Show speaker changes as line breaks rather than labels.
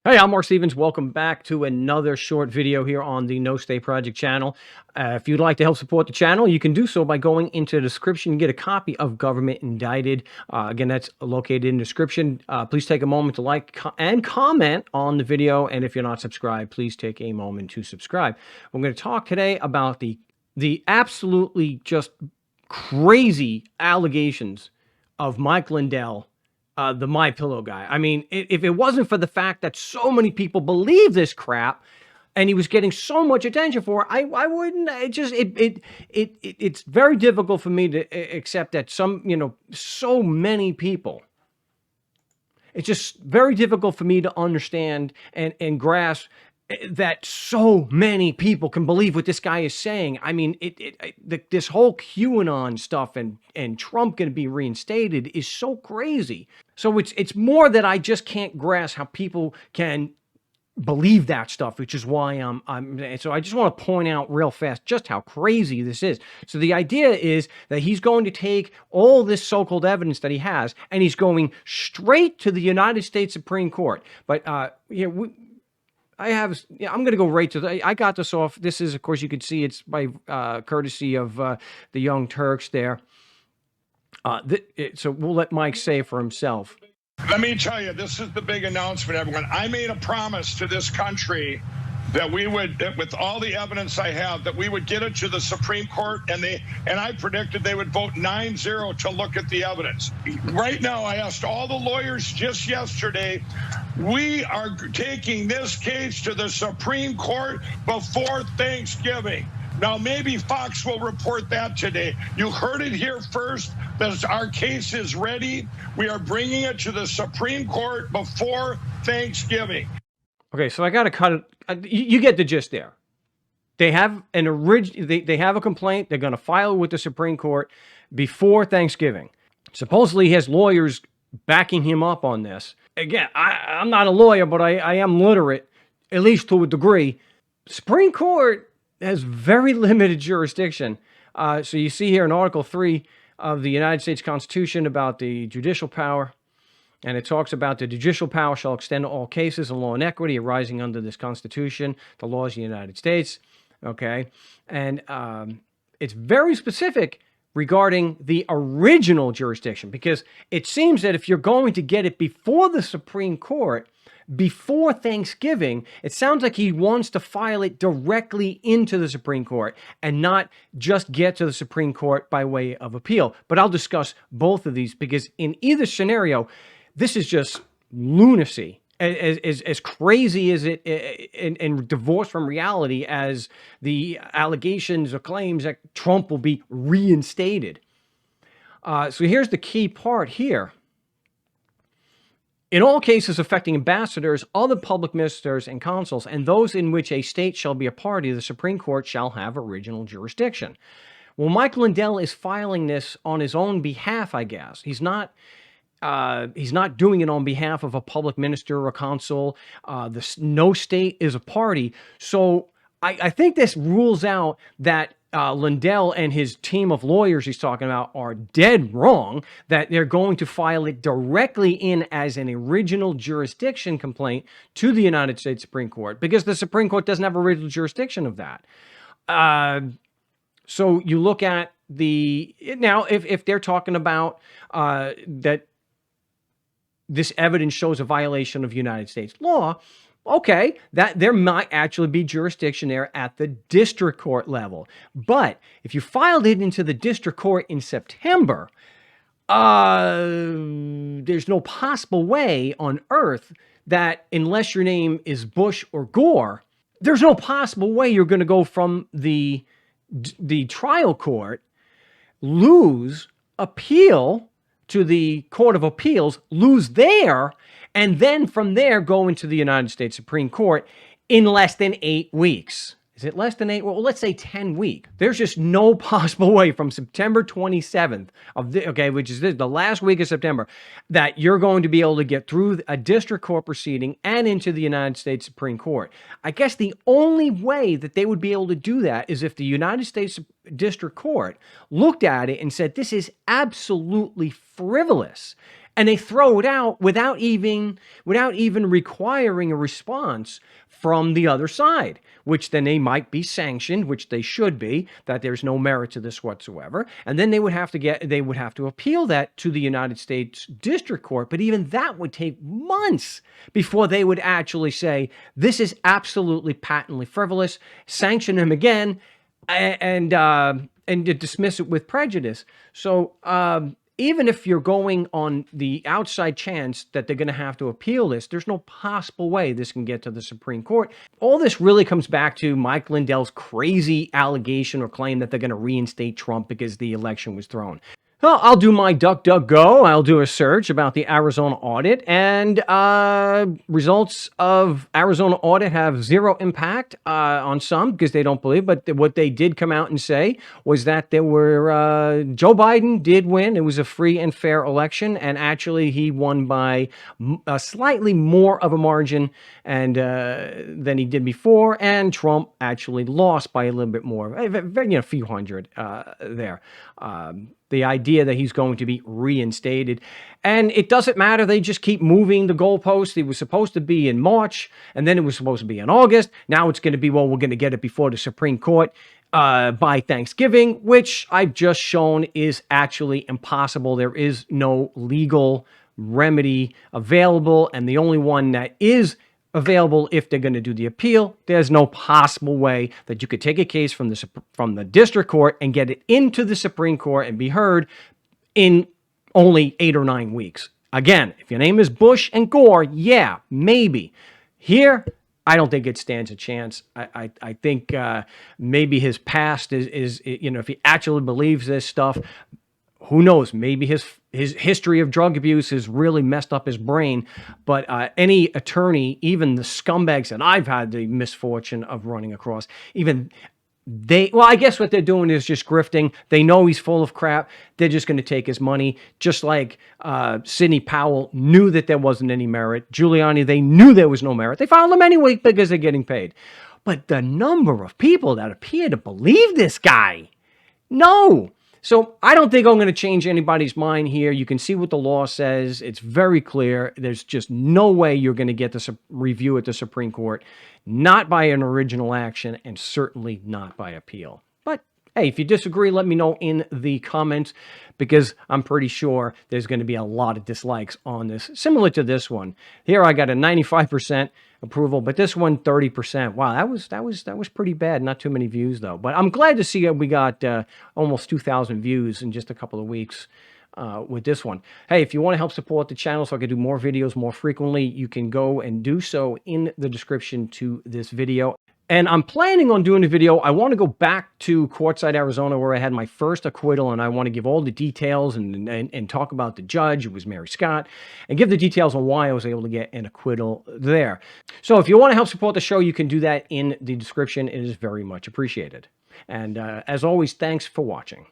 Hey, I'm Mark Stevens. Welcome back to another short video here on the No Stay Project channel. If you'd like to help support the channel, you can do so by going into the description and get a copy of Government Indicted. Again, that's located in the description. Please take a moment to like and comment on the video. And if you're not subscribed, please take a moment to subscribe. We're going to talk today about the absolutely just crazy allegations of Mike Lindell, the My Pillow guy. I mean, if it wasn't for the fact that so many people believe this crap, and he was getting so much attention for it, I wouldn't. It's very difficult for me to accept that so many people. It's just very difficult for me to understand and grasp that so many people can believe what this guy is saying. I mean, this whole QAnon stuff and Trump going to be reinstated is so crazy. So it's more that I just can't grasp how people can believe that stuff, which is why so I just want to point out real fast just how crazy this is. So the idea is that he's going to take all this so-called evidence that he has, and he's going straight to the United States Supreme Court. But I'm going to go right to I got this off. This is, of course, you can see it's by courtesy of the Young Turks there. So we'll let Mike say for himself.
Let me tell you, this is the big announcement, everyone. I made a promise to this country that we would, with all the evidence I have, that we would get it to the Supreme Court, and I predicted they would vote 9-0 to look at the evidence. Right now, I asked all the lawyers just yesterday, we are taking this case to the Supreme Court before Thanksgiving. Now, maybe Fox will report that today. You heard it here first, that our case is ready. We are bringing it to the Supreme Court before Thanksgiving.
Okay, so I got to cut it. You get the gist there. They have they have a complaint. They're going to file it with the Supreme Court before Thanksgiving. Supposedly, he has lawyers backing him up on this. Again, I'm not a lawyer, but I am literate, at least to a degree. Supreme Court has very limited jurisdiction. So you see here in Article 3 of the United States Constitution about the judicial power, and it talks about the judicial power shall extend to all cases of law and equity arising under this Constitution, the laws of the United States, okay? And it's very specific regarding the original jurisdiction, because it seems that if you're going to get it before the Supreme Court, before Thanksgiving, it sounds like he wants to file it directly into the Supreme Court and not just get to the Supreme Court by way of appeal. But I'll discuss both of these, because in either scenario, this is just lunacy, as crazy as it, and divorced from reality as the allegations or claims that Trump will be reinstated. So here's the key part here. In all cases affecting ambassadors, other public ministers and consuls, and those in which a state shall be a party, the Supreme Court shall have original jurisdiction. Well, Mike Lindell is filing this on his own behalf, I guess. He's not doing it on behalf of a public minister or a consul. No state is a party. So I think this rules out that Lindell and his team of lawyers he's talking about are dead wrong, that they're going to file it directly in as an original jurisdiction complaint to the United States Supreme Court, because the Supreme Court doesn't have original jurisdiction of that. So you look at now, if they're talking about that this evidence shows a violation of United States law, okay, that there might actually be jurisdiction there at the district court level. But if you filed it into the district court in September, there's no possible way on earth that, unless your name is Bush or Gore, there's no possible way you're going to go from the trial court, lose, appeal to the Court of Appeals, lose there, and then from there go into the United States Supreme Court in less than 8 weeks. Is it less than 8? Well, let's say 10 weeks. There's just no possible way from September 27th which is the last week of September, that you're going to be able to get through a district court proceeding and into the United States Supreme Court. I guess the only way that they would be able to do that is if the United States District Court looked at it and said, this is absolutely frivolous, and they throw it out without even requiring a response from the other side, which then they might be sanctioned, which they should be, that there's no merit to this whatsoever. And then they would have to appeal that to the United States District Court. But even that would take months before they would actually say, this is absolutely patently frivolous, sanction him again, and to dismiss it with prejudice. So even if you're going on the outside chance that they're going to have to appeal this, there's no possible way this can get to the Supreme Court. All this really comes back to Mike Lindell's crazy allegation or claim that they're going to reinstate Trump because the election was thrown. Well, I'll do my DuckDuckGo. I'll do a search about the Arizona audit, and results of Arizona audit have zero impact on some because they don't believe. But what they did come out and say was that there were Joe Biden did win. It was a free and fair election, and actually he won by a slightly more of a margin and than he did before. And Trump actually lost by a little bit more, a few hundred there. The idea that he's going to be reinstated. And it doesn't matter. They just keep moving the goalposts. It was supposed to be in March, and then it was supposed to be in August. Now it's going to be, well, we're going to get it before the Supreme Court by Thanksgiving, which I've just shown is actually impossible. There is no legal remedy available, and the only one that is available if they're going to do the appeal, there's no possible way that you could take a case from the district court and get it into the Supreme Court and be heard in only 8 or 9 weeks. Again, if your name is Bush and Gore, yeah, maybe. Here, I don't think it stands a chance. I think maybe his past is if he actually believes this stuff, who knows? Maybe his history of drug abuse has really messed up his brain. But any attorney, even the scumbags that I've had the misfortune of running across, even I guess what they're doing is just grifting. They know he's full of crap. They're just going to take his money. Just like Sidney Powell knew that there wasn't any merit. Giuliani, they knew there was no merit. They filed him anyway because they're getting paid. But the number of people that appear to believe this guy, no. So I don't think I'm going to change anybody's mind here. You can see what the law says. It's very clear. There's just no way you're going to get this review at the Supreme Court, not by an original action and certainly not by appeal. But hey, if you disagree, let me know in the comments because I'm pretty sure there's going to be a lot of dislikes on this, similar to this one. Here I got a 95% approval, but this one 30%. Wow, that was pretty bad. Not too many views though. But I'm glad to see that we got almost 2,000 views in just a couple of weeks with this one. Hey, if you want to help support the channel so I can do more videos more frequently, you can go and do so in the description to this video. And I'm planning on doing a video. I want to go back to Quartzsite, Arizona, where I had my first acquittal, and I want to give all the details and talk about the judge, who was Mary Scott, and give the details on why I was able to get an acquittal there. So if you want to help support the show, you can do that in the description. It is very much appreciated. And as always, thanks for watching.